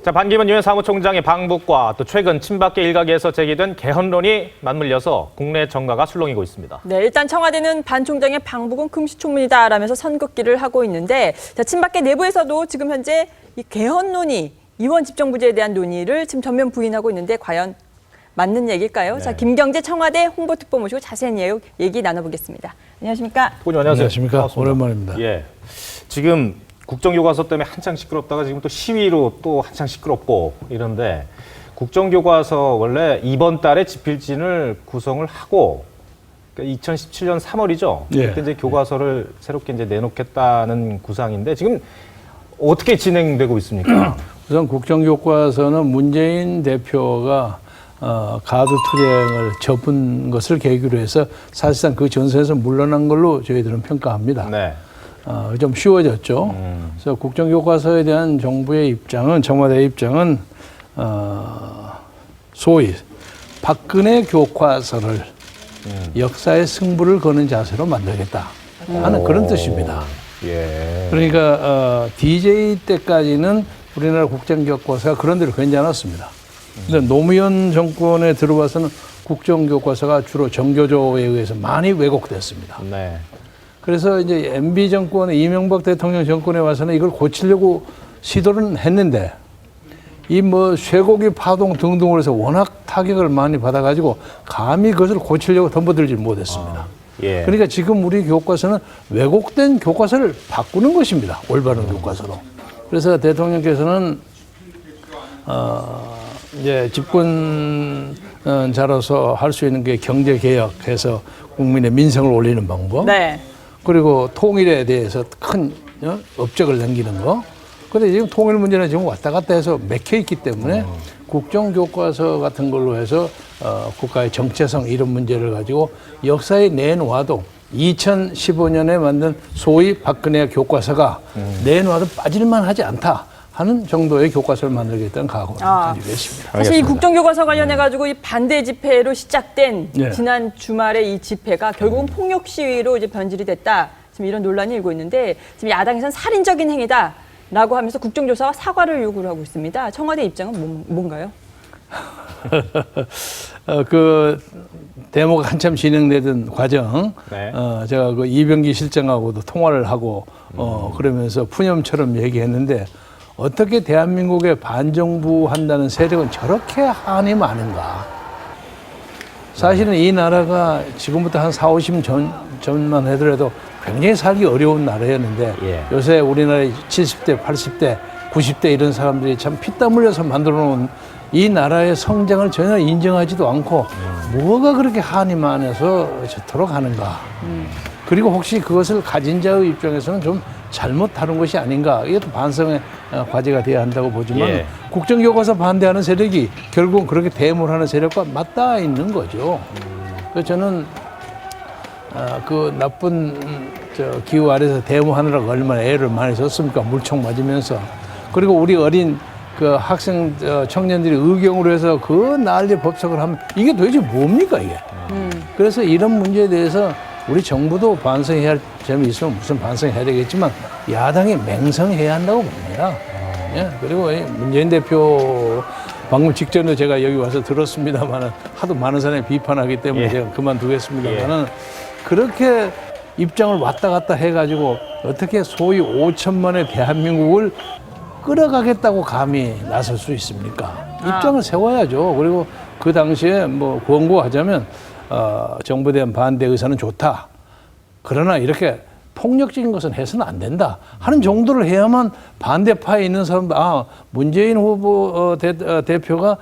자, 반기문 유엔 사무총장의 방북과 또 최근 친박계 일각에서 제기된 개헌론이 맞물려서 국내 정가가 술렁이고 있습니다. 네, 일단 청와대는 반 총장의 방북은 금시초문이다라면서 선긋기를 하고 있는데, 자, 친박계 내부에서도 지금 현재 이 개헌론이 이원 집정부제에 대한 논의를 지금 전면 부인하고 있는데 과연 맞는 얘기일까요? 네. 자, 김경재 청와대 홍보특보 모시고 자세한 얘기 나눠보겠습니다. 안녕하십니까? 특보님 안녕하세요. 안녕하십니까? 오랜만입니다. 예, 지금 국정교과서 때문에 한창 시끄럽다가 지금 또 시위로 또 한창 시끄럽고 이런데 국정교과서 원래 이번 달에 집필진을 구성을 하고 그러니까 2017년 3월이죠. 예. 그때 이제 교과서를 새롭게 이제 내놓겠다는 구상인데 지금 어떻게 진행되고 있습니까? 우선 국정교과서는 문재인 대표가 가두 투쟁을 접은 것을 계기로 해서 사실상 그 전선에서 물러난 걸로 저희들은 평가합니다. 네. 좀 쉬워졌죠. 그래서 국정교과서에 대한 정부의 입장은, 청와대의 입장은 소위 박근혜 교과서를 역사의 승부를 거는 자세로 만들겠다 하는 그런 뜻입니다. 예. 그러니까 DJ 때까지는 우리나라 국정교과서가 그런 대로 괜찮았습니다. 근데 노무현 정권에 들어와서는 국정교과서가 주로 정교조에 의해서 많이 왜곡됐습니다. 네. 그래서 이제 MB 정권의 이명박 대통령 정권에 와서는 이걸 고치려고 시도를 했는데 이 뭐 쇠고기 파동 등등으로 해서 워낙 타격을 많이 받아가지고 감히 그것을 고치려고 덤벼들지 못했습니다. 예. 그러니까 지금 우리 교과서는 왜곡된 교과서를 바꾸는 것입니다. 올바른 교과서로. 그래서 대통령께서는 이제 집권자로서 할 수 있는 게 경제 개혁해서 국민의 민생을 올리는 방법. 네. 그리고 통일에 대해서 큰 업적을 남기는 거. 그런데 지금 통일 문제는 지금 왔다 갔다 해서 맥혀 있기 때문에 국정교과서 같은 걸로 해서 국가의 정체성 이런 문제를 가지고 역사에 내놓아도 2015년에 만든 소위 박근혜 교과서가 내놓아도 빠질만 하지 않다 하는 정도의 교과서를 만들겠다는 각오를 가지고 있습니다. 사실 이 국정교과서 관련해가지고 이 반대 집회로 시작된 예. 지난 주말에 이 집회가 결국은 폭력 시위로 이제 변질이 됐다. 지금 이런 논란이 일고 있는데 지금 야당에서는 살인적인 행위다라고 하면서 국정조사와 사과를 요구를 하고 있습니다. 청와대 입장은 뭔가요? 그 데모가 한참 진행되던 과정, 네. 제가 그 이병기 실장하고도 통화를 하고 그러면서 푸념처럼 얘기했는데 어떻게 대한민국에 반정부 한다는 세력은 저렇게 한이 많은가? 사실은 이 나라가 지금부터 한 4, 50년 전만 하더라도 굉장히 살기 어려운 나라였는데 예. 요새 우리나라의 70대, 80대, 90대 이런 사람들이 참 피땀 흘려서 만들어 놓은 이 나라의 성장을 전혀 인정하지도 않고 뭐가 그렇게 한이 많아서 저토록 하는가. 그리고 혹시 그것을 가진 자의 입장에서는 좀 잘못 다룬 것이 아닌가. 이것도 반성의 과제가 돼야 한다고 보지만 예. 국정교과서 반대하는 세력이 결국은 그렇게 대모를 하는 세력과 맞닿아 있는 거죠. 그래서 저는 그 나쁜 기후 아래서 대모하느라고 얼마나 애를 많이 썼습니까? 물총 맞으면서. 그리고 우리 어린 그 학생 청년들이 의경으로 해서 그 난리 법석을 하면 이게 도대체 뭡니까 이게? 그래서 이런 문제에 대해서 우리 정부도 반성해야 할 점이 있으면 무슨 반성해야 되겠지만 야당이 맹성해야 한다고 봅니다. 예, 그리고 문재인 대표 방금 직전에 제가 여기 와서 들었습니다만 하도 많은 사람이 비판하기 때문에 예. 제가 그만두겠습니다만은 입장을 왔다 갔다 해가지고 어떻게 소위 5천만의 대한민국을 끌어가겠다고 감히 나설 수 있습니까? 입장을 세워야죠. 그리고 그 당시에 뭐 권고하자면 정부에 대한 반대 의사는 좋다. 그러나 이렇게 폭력적인 것은 해서는 안 된다 하는 정도를 해야만 반대파에 있는 사람들 문재인 후보 대표가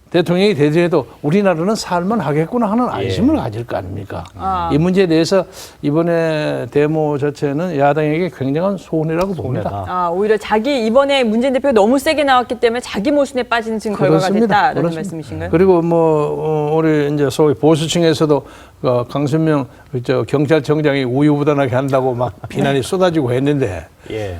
대통령이 되더라도 우리나라는 살만 하겠구나 하는 안심을 가질 거 아닙니까? 이 문제에 대해서 이번에 데모 자체는 야당에게 굉장한 손해라고 봅니다. 오히려 이번에 문재인 대표가 너무 세게 나왔기 때문에 자기 모순에 빠지는 지금 결과가 됐다라는 말씀이신가요? 그리고 우리 이제 소위 보수층에서도 강순명 경찰청장이 우유부단하게 한다고 막 비난이 쏟아지고 했는데 예.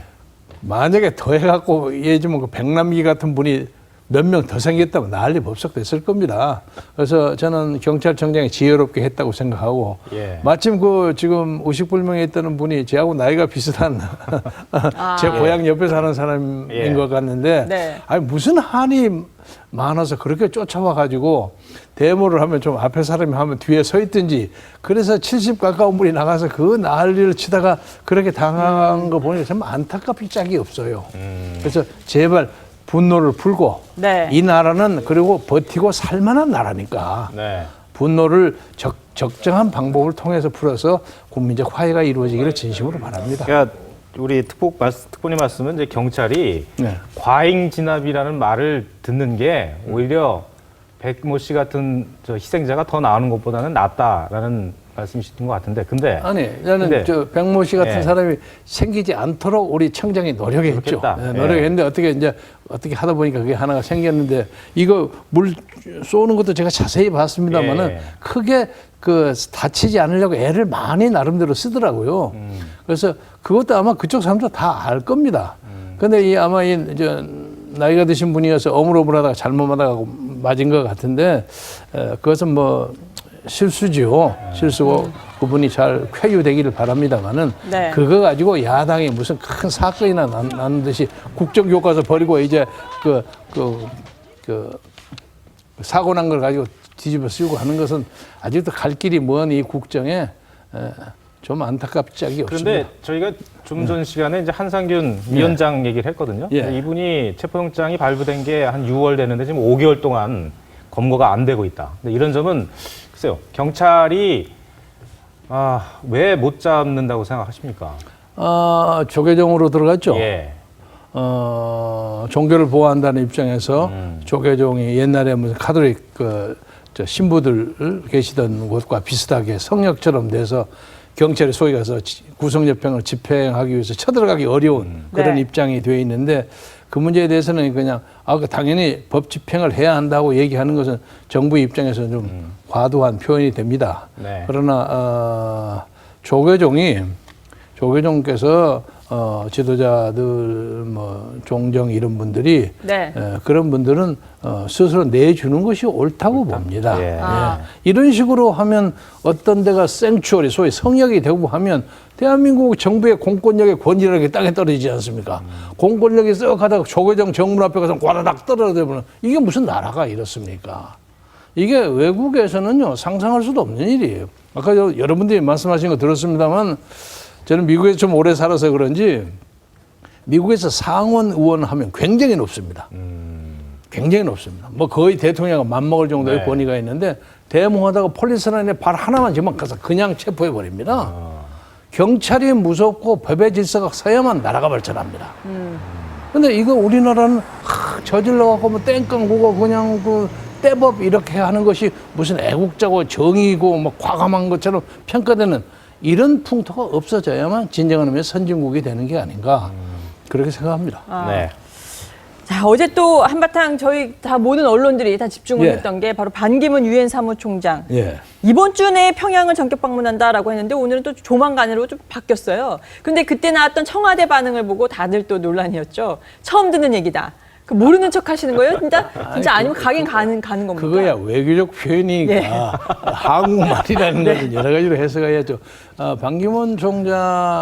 만약에 더 해갖고 예를 들면 그 백남기 같은 분이 몇 명 더 생겼다면 난리 법석됐을 겁니다. 그래서 저는 경찰청장이 지혜롭게 했다고 생각하고 예. 마침 그 지금 의식불명에 있다는 분이 저하고 나이가 비슷한 제 고향 옆에 사는 사람인 예. 것 같는데 네. 아니 무슨 한이 많아서 그렇게 쫓아와 가지고 데모를 하면 좀 앞에 사람이 하면 뒤에 서 있든지 그래서 70 가까운 분이 나가서 그 난리를 치다가 그렇게 당한 거 보니 정말 안타깝기 짝이 없어요. 그래서 제발 분노를 풀고 네. 이 나라는 그리고 버티고 살만한 나라니까 네. 분노를 적정한 방법을 통해서 풀어서 국민적 화해가 이루어지기를 진심으로 바랍니다. 그러니까 우리 특보님 말씀은 이제 경찰이 네. 과잉 진압이라는 말을 듣는 게 오히려 백모 씨 같은 저 희생자가 더 나오는 것보다는 낫다라는 말씀이셨던 것 같은데, 근데 아니, 저는 근데, 저 백모 씨 같은 예. 사람이 생기지 않도록 우리 청장이 노력했죠. 그렇겠다. 예, 노력했는데 어떻게 하다 보니까 그게 하나가 생겼는데 이거 물 쏘는 것도 제가 자세히 봤습니다만은 예. 크게 그 다치지 않으려고 애를 많이 나름대로 쓰더라고요. 그래서 그것도 아마 그쪽 사람도 다 알 겁니다. 근데 아마 저 나이가 드신 분이어서 어물어물하다가 잘못하다가 맞은 것 같은데 그것은 뭐 실수지요. 실수고 그분이 잘 쾌유되기를 바랍니다만은 네. 그거 가지고 야당이 무슨 큰 사건이나 나는 듯이 국정교과서 버리고 이제 그 사고 난 걸 가지고 뒤집어 쓰고 하는 것은 아직도 갈 길이 먼 이 국정에 좀 안타깝지 않게 없습니다. 그런데 저희가 좀 전 시간에 이제 한상균 위원장 얘기를 했거든요. 예. 근데 이분이 체포영장이 발부된 게 한 6월 됐는데 지금 5개월 동안 검거가 안 되고 있다. 근데 이런 점은 글쎄요, 경찰이 왜 못 잡는다고 생각하십니까? 조계종으로 들어갔죠. 예. 종교를 보호한다는 입장에서 조계종이 옛날에 무슨 카톨릭 저 신부들 계시던 곳과 비슷하게 성역처럼 돼서 경찰이 소위 가서 구속여평을 집행하기 위해서 쳐들어가기 어려운 그런 네. 입장이 되어 있는데 그 문제에 대해서는 그냥 당연히 법 집행을 해야 한다고 얘기하는 것은 정부 입장에서는 좀 과도한 표현이 됩니다. 네. 그러나 조계종께서 지도자들 뭐 종정 이런 분들이 네. 그런 분들은 스스로 내주는 것이 옳다고 봅니다. 예. 이런 식으로 하면 어떤 데가 생추어리 소위 성역이 되고 하면 대한민국 정부의 공권력의 권위라는 게 땅에 떨어지지 않습니까? 공권력이 썩 하다가 조계종 정문 앞에 가서 꽈다닥 떨어져버리면 이게 무슨 나라가 이렇습니까? 이게 외국에서는요 상상할 수도 없는 일이에요. 아까 여러분들이 말씀하신 거 들었습니다만 저는 미국에서 좀 오래 살아서 그런지 미국에서 상원 의원 하면 굉장히 높습니다. 굉장히 높습니다. 뭐 거의 대통령과 맞먹을 정도의 네. 권위가 있는데 데모하다가 폴리스 라인에 발 하나만 지면 가서 그냥 체포해 버립니다. 경찰이 무섭고 법의 질서가 서야만 나라가 발전합니다. 근데 이거 우리나라는 저질러 갖고 뭐 땡깡 보고 그냥 그 떼법 이렇게 하는 것이 무슨 애국자고 정의고 뭐 과감한 것처럼 평가되는 이런 풍토가 없어져야만 진정한 의미의 선진국이 되는 게 아닌가 그렇게 생각합니다. 네. 자, 어제 또 한바탕 저희 다 모든 언론들이 다 집중을 예. 했던 게 바로 반기문 유엔 사무총장. 예. 이번 주 내에 평양을 전격 방문한다라고 했는데 오늘은 또 조만간으로 좀 바뀌었어요. 근데 그때 나왔던 청와대 반응을 보고 다들 또 논란이었죠. 처음 듣는 얘기다. 그 모르는 척 하시는 거예요? 진짜 아니면 가긴 가는 겁니까? 그거야 외교적 표현이니까 예. 한국말이라는 것은 여러 가지로 해석해야죠. 반기문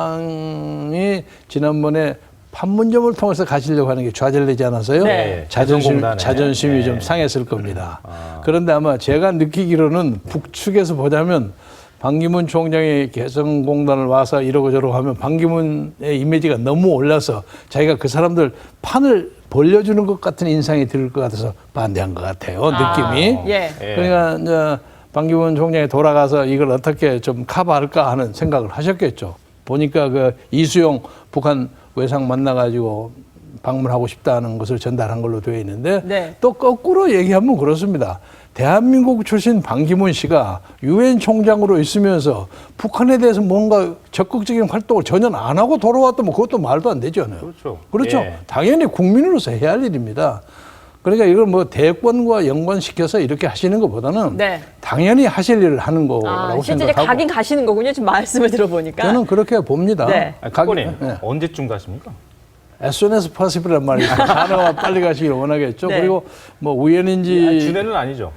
총장이 지난번에 판문점을 통해서 가시려고 하는 게 좌절되지 않았어요? 네. 개성공단에. 자존심이 네. 좀 상했을 겁니다. 그런데 아마 제가 느끼기로는 북측에서 보자면 반기문 총장이 개성공단을 와서 이러고 저러고 하면 반기문의 이미지가 너무 올라서 자기가 그 사람들 판을 벌려주는 것 같은 인상이 들 것 같아서 반대한 것 같아요. 느낌이. 예. 그러니까 이제 반기문 총장이 돌아가서 이걸 어떻게 좀 커버할까 하는 생각을 하셨겠죠. 보니까 그 이수용 북한 외상 만나가지고 방문하고 싶다는 것을 전달한 걸로 되어 있는데 네. 또 거꾸로 얘기하면 그렇습니다. 대한민국 출신 반기문 씨가 유엔 총장으로 있으면서 북한에 대해서 뭔가 적극적인 활동을 전혀 안 하고 돌아왔다면 그것도 말도 안 되잖아요. 그렇죠. 그렇죠. 예. 당연히 국민으로서 해야 할 일입니다. 그러니까 이걸 뭐 대권과 연관시켜서 이렇게 하시는 것보다는 네. 당연히 하실 일을 하는 거라고 실제 생각하고 가긴 가시는 거군요. 지금 말씀을 들어보니까. 저는 그렇게 봅니다. 네. 특보님 네. 언제쯤 가십니까? as soon as possible란 말이 있어요. 가능하면 빨리 가시길 원하겠죠. 네. 그리고 뭐 우연인지 주례는 아니죠.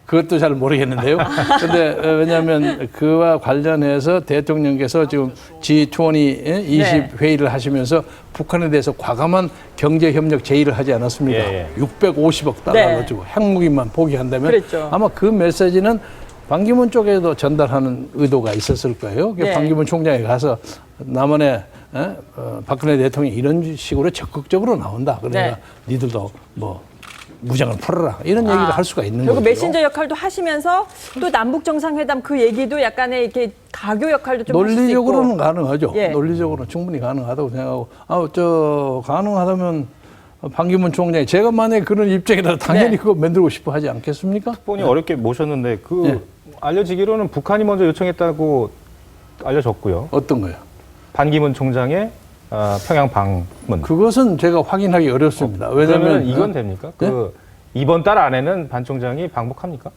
그것도 잘 모르겠는데요. 근데 왜냐하면 그와 관련해서 대통령께서 지금 G20 20 회의를 하시면서 북한에 대해서 과감한 경제 협력 제의를 하지 않았습니까? 예, 예. 650억 달러를 네. 주고 핵무기만 포기한다면 그랬죠. 아마 그 메시지는 반기문 쪽에도 전달하는 의도가 있었을 거예요. 네. 반기문 총장이 가서 남한에 박근혜 대통령이 이런 식으로 적극적으로 나온다. 그러니까 네. 니들도 뭐 무장을 풀어라 이런 얘기를 할 수가 있는 결국 거죠. 메신저 역할도 하시면서 또 남북 정상회담 그 얘기도 약간의 이렇게 가교 역할도 좀 하실 수 있고. 논리적으로는 가능하죠. 예. 논리적으로는 충분히 가능하다고 생각하고, 가능하다면 반기문 총장이 제가 만약에 그런 입장이라도 당연히 네. 그거 만들고 싶어 하지 않겠습니까? 특본이 어렵게 모셨는데 네. 알려지기로는 북한이 먼저 요청했다고 알려졌고요. 어떤 거요? 반기문 총장의 평양 방문. 그것은 제가 확인하기 어렵습니다. 왜냐하면 왜냐하면 이건 됩니까? 네? 이번 달 안에는 반 총장이 방북합니까?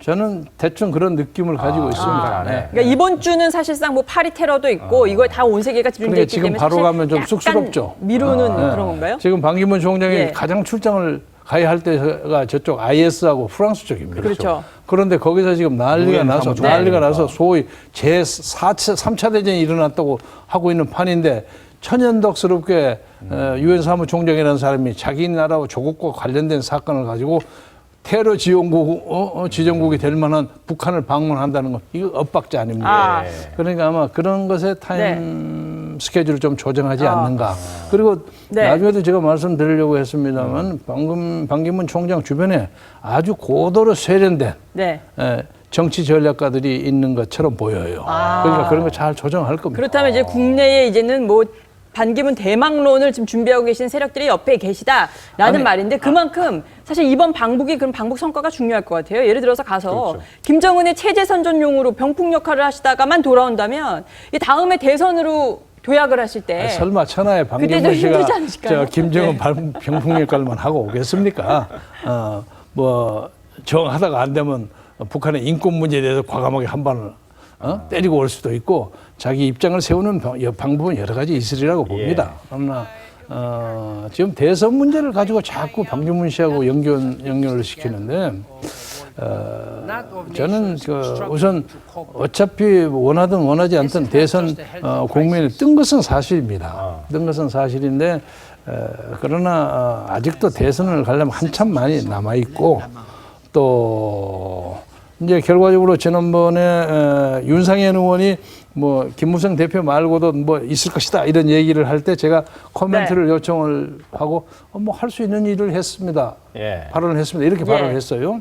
저는 대충 그런 느낌을 가지고 있습니다. 안 해. 네. 그러니까 이번 주는 사실상 뭐 파리 테러도 있고 이거에 다 온 세계가 집중돼 그러니까 있기 지금 때문에 바로 사실 가면 좀 약간 쑥스럽죠. 미루는 네. 그런 건가요? 지금 반기문 총장이 예. 가장 출장을 가야 할 때가 저쪽 IS하고 프랑스 쪽입니다. 그렇죠. 그런데 거기서 지금 난리가 유엔 나서 사무총장. 난리가 나서 소위 제4차 3차 대전이 일어났다고 하고 있는 판인데 천연덕스럽게 유엔 사무총장이라는 사람이 자기 나라와 조국과 관련된 사건을 가지고 테러 지원국 지정국이 될 만한 북한을 방문한다는 건 이거 엇박자 아닙니까? 아. 그러니까 아마 그런 것에 타임 스케줄을 좀 조정하지 않는가. 그리고 네. 나중에도 제가 말씀드리려고 했습니다만 반기문 총장 주변에 아주 고도로 세련된 네. 정치 전략가들이 있는 것처럼 보여요. 그러니까 그런 거 잘 조정할 겁니다. 그렇다면 이제 국내에 이제는 뭐 반기문 대망론을 지금 준비하고 계신 세력들이 옆에 계시다라는 말인데 그만큼 사실 이번 방북이 그럼 방북 성과가 중요할 것 같아요. 예를 들어서 가서 그렇죠. 김정은의 체제 선전용으로 병풍 역할을 하시다가만 돌아온다면 이 다음에 대선으로 도약을 하실 때 설마 천하에 그때도 반기문 씨가 힘들지 않으실까요? 김정은 병풍 역할만 하고 오겠습니까? 뭐 정하다가 안 되면 북한의 인권 문제에 대해서 과감하게 한 발을 때리고 올 수도 있고 자기 입장을 세우는 방법은 여러 가지 있으리라고 봅니다. 그러나 지금 대선 문제를 가지고 자꾸 반기문 씨하고 연결을 시키는데 저는 우선 어차피 원하든 원하지 않든 대선 국면에 뜬 것은 사실입니다. 뜬 것은 사실인데 그러나 아직도 대선을 가려면 한참 많이 남아 있고 또 이제 결과적으로 지난번에 윤상현 의원이 뭐 김무성 대표 말고도 뭐 있을 것이다 이런 얘기를 할 때 제가 코멘트를 요청을 하고 뭐 할 수 있는 일을 했습니다. 발언을 했습니다. 이렇게 발언을 했어요.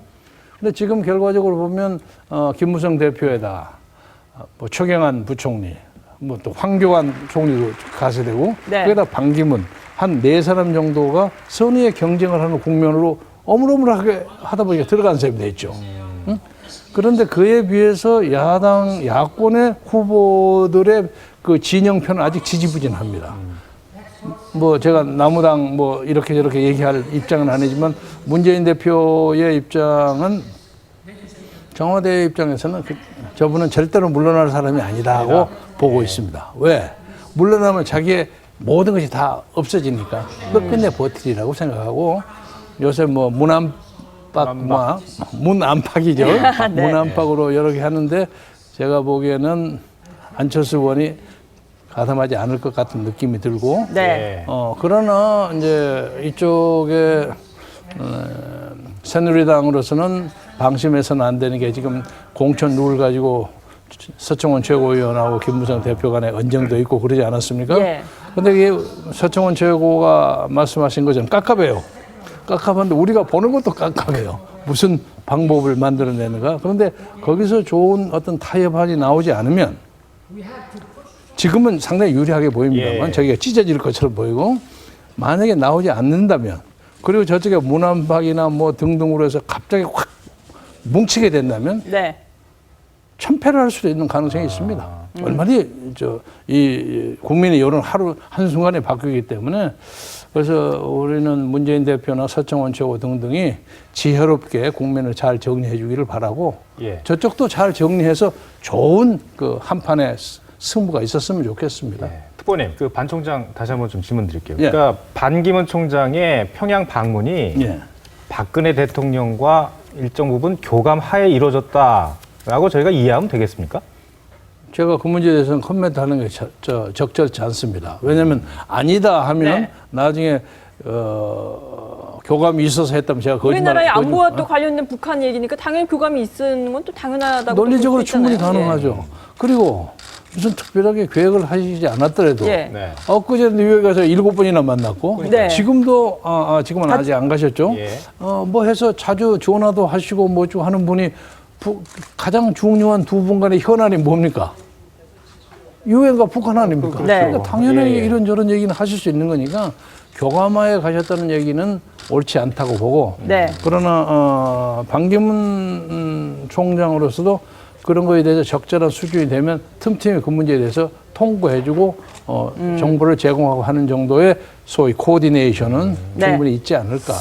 근데 지금 결과적으로 보면 김무성 대표에다가 뭐 최경환 부총리, 뭐 또 황교안 총리도 가서 되고 거기다 반기문 한 4사람 정도가 선의의 경쟁을 하는 국면으로 어물어물하게 하다 보니까 들어간 셈이 됐죠. 응? 그런데 그에 비해서 야권의 후보들의 그 진영표는 아직 지지부진합니다. 뭐 제가 나무당 뭐 이렇게 저렇게 얘기할 입장은 아니지만 문재인 대표의 입장은 청와대 입장에서는 저분은 절대로 물러날 사람이 아니다고 보고 있습니다. 왜? 물러나면 자기의 모든 것이 다 없어지니까 끝내 버티리라고 생각하고 요새 뭐 문 안팎이죠. 네. 문 안팎으로 여러 개 하는데 제가 보기에는 안철수 의원이 가담하지 않을 것 같은 느낌이 들고 그러나 이제 이쪽에 새누리당으로서는 방심해서는 안 되는 게 지금 공천 룰 가지고 서청원 최고위원하고 김무성 대표 간에 언쟁도 있고 그러지 않았습니까? 그런데 이게 서청원 최고가 말씀하신 것처럼 깝깝해요. 깝깝한데 우리가 보는 것도 깝깝해요. 무슨 방법을 만들어내는가. 그런데 거기서 좋은 어떤 타협안이 나오지 않으면 지금은 상당히 유리하게 보입니다만 저기가 찢어질 것처럼 보이고 만약에 나오지 않는다면 그리고 저쪽에 문안박이나 뭐 등등으로 해서 갑자기 확 뭉치게 된다면 참패를 할 수도 있는 가능성이 있습니다. 얼마든지 이 국민의 여론 한순간에 바뀌기 때문에 그래서 우리는 문재인 대표나 서청원 최고 등등이 지혜롭게 국면을 잘 정리해 주기를 바라고 저쪽도 잘 정리해서 좋은 그 한판의 승부가 있었으면 좋겠습니다. 특보님, 그 반 총장 다시 한번 좀 질문 드릴게요. 예. 그러니까 반기문 총장의 평양 방문이 예. 박근혜 대통령과 일정 부분 교감 하에 이루어졌다라고 저희가 이해하면 되겠습니까? 제가 그 문제에 대해서는 코멘트하는 게 적절치 않습니다. 왜냐하면 아니다 하면 네. 나중에 교감이 있어서 했다면 제가 우리나라의 안보와 또 관련된 북한 얘기니까 당연히 교감이 있는 건 또 당연하다고 논리적으로 볼수 있잖아요. 충분히 가능하죠. 그리고 무슨 특별하게 계획을 하시지 않았더라도 예. 네. 엊그제 뉴욕에 가서 7번이나 만났고 네. 지금도 지금은 아직 안 가셨죠. 예. 뭐 해서 자주 전화도 하시고 뭐 좀 하는 분이 가장 중요한 두 분 간의 현안이 뭡니까? 유엔과 북한 아닙니까? 네. 그러니까 당연히 예, 예. 이런저런 얘기는 하실 수 있는 거니까 교감하에 가셨다는 얘기는 옳지 않다고 보고 네. 그러나 반기문 총장으로서도 그런 거에 대해서 적절한 수준이 되면 틈틈이 그 문제에 대해서 통보해주고 정보를 제공하고 하는 정도의 소위 코디네이션은 네. 충분히 있지 않을까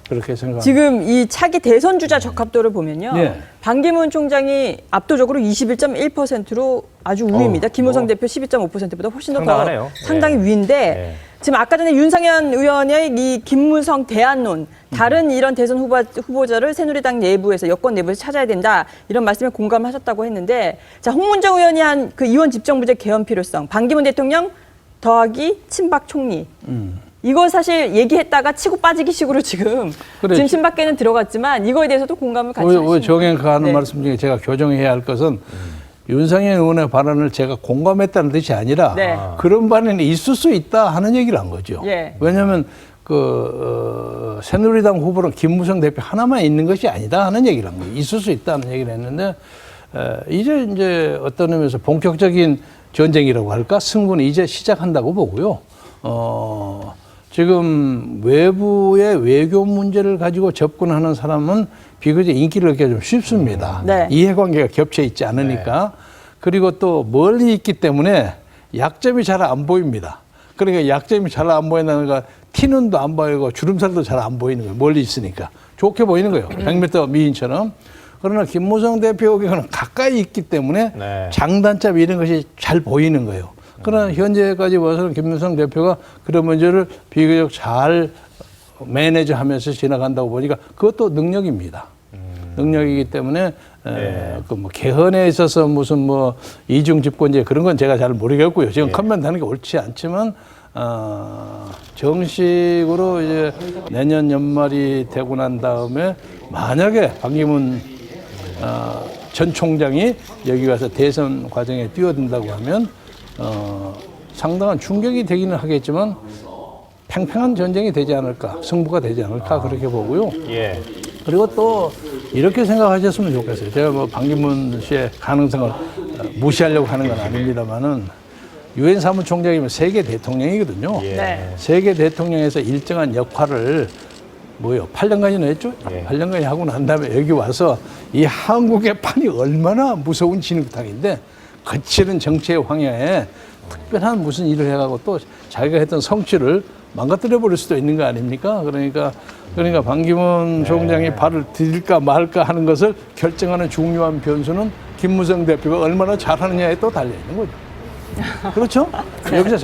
그렇게 생각합니다. 지금 이 차기 대선 주자 적합도를 보면요. 예. 반기문 총장이 압도적으로 21.1%로 아주 우위입니다. 김호성 대표 12.5%보다 훨씬 더 상당하네요. 상당히 예. 위인데 예. 지금 아까 전에 윤상현 의원의 이 김무성 대안론, 다른 이런 대선 후보자를 새누리당 내부에서 여권 내부에서 찾아야 된다 이런 말씀에 공감하셨다고 했는데 자 홍문정 의원이 한 그 이원 집정부제 개헌 필요성, 반기문 대통령 더하기 친박 총리. 이거 사실 얘기했다가 치고 빠지기식으로 지금 친박계는 들어갔지만 이거에 대해서도 공감을 같이 왜 하시는 정행가 하는 네. 말씀 중에 제가 교정해야 할 것은 윤상현 의원의 발언을 제가 공감했다는 뜻이 아니라 네. 그런 발언이 있을 수 있다 하는 얘기를 한 거죠. 예. 왜냐하면 새누리당 후보는 김무성 대표 하나만 있는 것이 아니다 하는 얘기를 한 거예요. 있을 수 있다는 얘기를 했는데 이제 어떤 의미에서 본격적인 전쟁이라고 할까 승부는 이제 시작한다고 보고요. 지금 외부의 외교 문제를 가지고 접근하는 사람은 비교적 인기를 얻기가 좀 쉽습니다. 네. 이해관계가 겹쳐 있지 않으니까. 그리고 또 멀리 있기 때문에 약점이 잘 안 보입니다. 그러니까 약점이 잘 안 보인다는 거 티눈도 안 보이고 주름살도 잘 안 보이는 거예요. 멀리 있으니까. 좋게 보이는 거예요. 100m 미인처럼. 그러나 김무성 대표는 가까이 있기 때문에 네. 장단점 이런 것이 잘 보이는 거예요. 그러나 현재까지 와서는 김무성 대표가 그런 문제를 비교적 잘 매니저하면서 지나간다고 보니까 그것도 능력입니다. 능력이기 때문에 그 뭐 개헌에 있어서 무슨 뭐 이중 집권제 그런 건 제가 잘 모르겠고요. 지금 커멘트하는 게 옳지 않지만 정식으로 이제 내년 연말이 되고 난 다음에 만약에 반기문 전 총장이 여기 와서 대선 과정에 뛰어든다고 하면 상당한 충격이 되기는 하겠지만 팽팽한 전쟁이 되지 않을까, 승부가 되지 않을까 그렇게 보고요. 예. 그리고 또 이렇게 생각하셨으면 좋겠어요. 제가 뭐 반기문 씨의 가능성을 무시하려고 하는 건 아닙니다만은 유엔 사무총장이면 세계 대통령이거든요. 예. 네. 세계 대통령에서 일정한 역할을 8년간이나 했죠? 예. 8년간이 하고 난 다음에 여기 와서 이 한국의 판이 얼마나 무서운 진흙탕인데 거칠은 정치의 황야에 특별한 무슨 일을 해가고 또 자기가 했던 성취를 망가뜨려 버릴 수도 있는 거 아닙니까? 그러니까 반기문 총장이 발을 디딜까 말까 하는 것을 결정하는 중요한 변수는 김무성 대표가 얼마나 잘하느냐에 또 달려 있는 거죠. 그렇죠? 여기서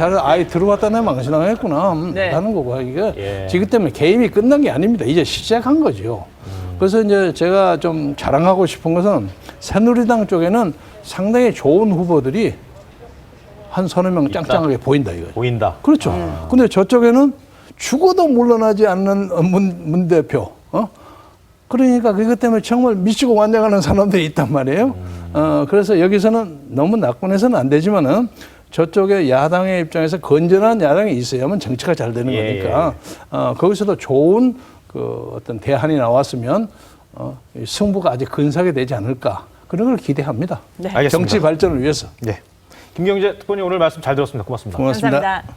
들어왔다네 망신당했구나 네. 하는 거고 이게 예. 지금 때문에 개입이 끝난 게 아닙니다. 이제 시작한 거죠. 그래서 이제 제가 좀 자랑하고 싶은 것은 새누리당 쪽에는 상당히 좋은 후보들이 한 서너 명 짱짱하게 보인다 이거죠. 보인다. 그렇죠. 근데 저쪽에는 죽어도 물러나지 않는 문 대표. 그러니까 그것 때문에 정말 미치고 완장하는 사람들이 있단 말이에요. 그래서 여기서는 너무 낙관해서는 안 되지만은 저쪽에 야당의 입장에서 건전한 야당이 있어야만 정치가 잘 되는 예. 거니까 거기서도 좋은 그 어떤 대안이 나왔으면 이 승부가 아직 근사하게 되지 않을까 그런 걸 기대합니다. 네. 알겠습니다. 정치 발전을 위해서. 네. 김경재 특보님 오늘 말씀 잘 들었습니다. 고맙습니다. 고맙습니다. 감사합니다.